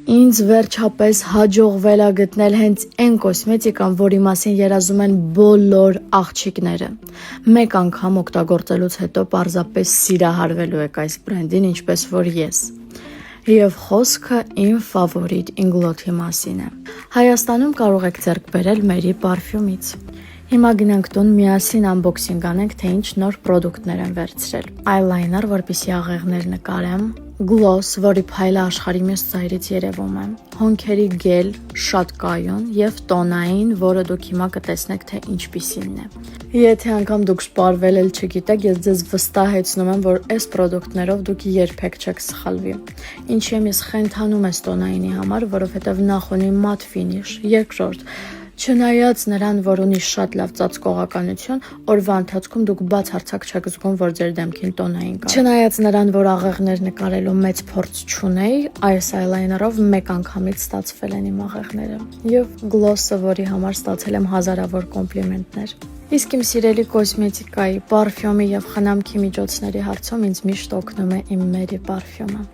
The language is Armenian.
Ինձ վերջապես հաջողվել է գտնել հենց այն կոսմետիկան, որի մասին երազում են բոլոր աղջիկները։ Մեկ անգամ օգտագործելուց հետո պարզապես սիրահարվելու եք այս բրենդին, ինչպես որ ես։ Եվ խոսքը իմ ֆավորիտ ինգլոթի մասին է։ Հայաստանում կարող եք ձեռք բերել մերի պարֆյումից։ Հիմա գնանք տուն միասին անբոքսինգ անենք, թե ինչ նոր պրոդուկտներ են վերցրել։ Այլայներ, որպեսզի աղեղներ նկարեմ, գլոս, որի փայլը աշխարհի մյուս ծայրից երևում է, հոնքերի գել, շատ կայուն եւ տոնային, որը դուք հիմա կտեսնեք, թե ինչպիսինն է։ Եթե անգամ դուք սպառվել էլ չգիտեք, ես ձեզ վստահեցնում եմ, որ այս պրոդուկտներով դուք երբեք չեք սխալվի։ Ինչի եմ ես խենթանում այս տոնայինի համար, որովհետեւ նախ ունի մատ ֆինիշ, երկրորդ չնայած նրան, որ ունի շատ լավ ծածկողականություն, օրվա ընթացքում դուք բացարձակ չեք զգում, որ ձեր դեմքին տոնային կա։ Չնայած նրան, որ աղեղներ նկարելու մեծ փորձ չունեի, այս այլայներով մեկ անգամից ստացվել են իմ աղեղները։ Եվ գլոսը, որի համար ստացել եմ հազարավոր կոմպլիմենտներ։ Իսկ իմ սիրելի կոսմետիկայի, պարֆյումի եւ խնամքի միջոցների հարցում ինձ միշտ օգնում է իմ Մերի պարֆյումը։